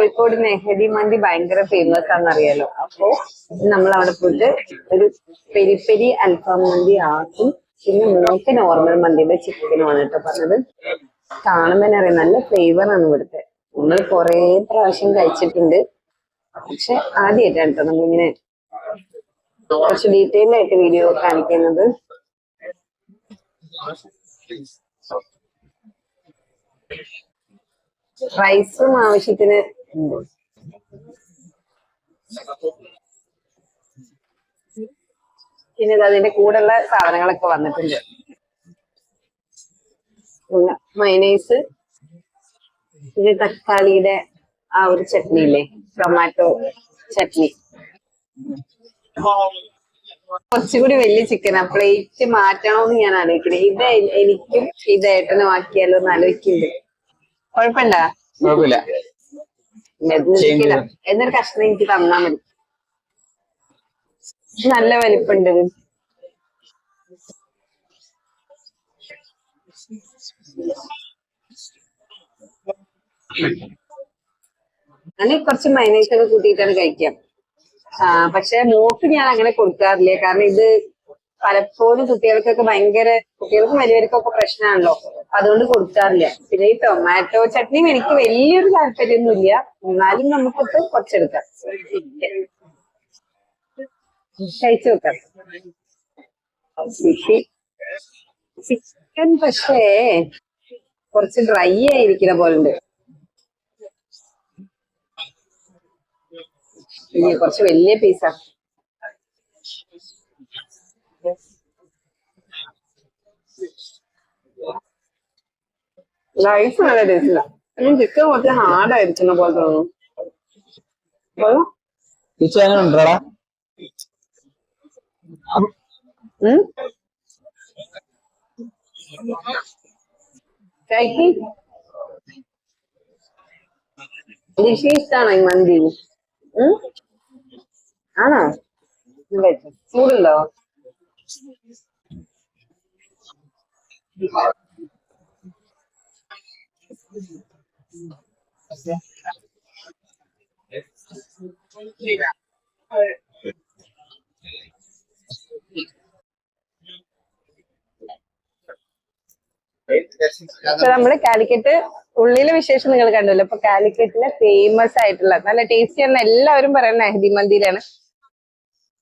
കോഴിക്കോട് നെഹദി മന്തി ഭയങ്കര ഫേമസ് ആണെന്നറിയാലോ. അപ്പോ നമ്മൾ അവിടെ പോയിട്ട് ഒരു പെരി പെരി അൽഫാം മന്തി ആക്കും. പിന്നെ മോക്ക് നോർമൽ മന്തിയുടെ ചിക്കനുമാണ് കേട്ടോ പറഞ്ഞത്. കാണുമ്പോൾ തന്നെ അറിയാം നല്ല ഫ്ലേവറാണ് ഇവിടുത്തെ. നമ്മൾ കൊറേ പ്രാവശ്യം കഴിച്ചിട്ടുണ്ട്, പക്ഷെ ആദ്യമായിട്ടാണ് കേട്ടോ നമ്മളിങ്ങനെ കുറച്ച് ഡീറ്റെയിൽ ആയിട്ട് വീഡിയോ കാണിക്കുന്നത്. റൈസും ആവശ്യത്തിന് പിന്നെ അതിന്റെ കൂടെയുള്ള സാധനങ്ങളൊക്കെ വന്നിട്ടുണ്ട്. മയനൈസ്, പിന്നെ തക്കാളിയുടെ ആ ഒരു ചട്നി ഇല്ലേ, ടൊമാറ്റോ ചട്നി. കുറച്ചുകൂടി വലിയ ചിക്കനാ. പ്ലേറ്റ് മാറ്റണോന്ന് ഞാൻ ആലോചിക്കണേ. ഇത് എനിക്കും ഇത് ഏട്ടനും ആക്കിയാലോ എന്ന് ആലോചിക്കുന്നുണ്ട്. കുഴപ്പമുണ്ടാ? എന്നൊരു കഷ്ണം എനിക്ക് തന്നാ മതി. നല്ല വലിപ്പുണ്ട്. അങ്ങനെ കുറച്ച് മൈനൈസ് ഒക്കെ കൂട്ടിയിട്ടാണ് കഴിക്കാം. പക്ഷെ മോക്ക് ഞാൻ അങ്ങനെ കൊടുക്കാറില്ല. കാരണം ഇത് പലപ്പോഴും കുട്ടികൾക്കൊക്കെ കുട്ടികൾക്കും വലിയവർക്കൊക്കെ പ്രശ്നമാണല്ലോ, അതുകൊണ്ട് കൊടുക്കാറില്ല. പിന്നെ ഈ ടൊമാറ്റോ ചട്നിയും എനിക്ക് വലിയൊരു താല്പര്യമൊന്നുമില്ല, എന്നാലും നമുക്കിപ്പോ കുറച്ചെടുക്കാം, കഴിച്ചു നോക്കാം. ചിക്കൻ പക്ഷേ കുറച്ച് ഡ്രൈ ആയിരിക്കുന്ന പോലുണ്ട്. കുറച്ച് വലിയ പീസാ. റൈസ് നല്ല ടേസ്റ്റില്ല. ചിക്കൻ കുറച്ച് ഹാർഡായിരിക്കുന്ന പോലെ തോന്നുന്നു. ഇഷ്ടാണോ ഈ മന്തി? ആണോ? ചൂടുണ്ടോ? നമ്മള് കാലിക്കറ്റ് ഉള്ളിലെ വിശേഷം നിങ്ങൾ കണ്ടല്ലോ. അപ്പൊ കാലിക്കറ്റിലെ ഫേമസ് ആയിട്ടുള്ള നല്ല ടേസ്റ്റി ആണ് എല്ലാവരും പറയുന്ന നെഹദി മന്തിയിലാണ്.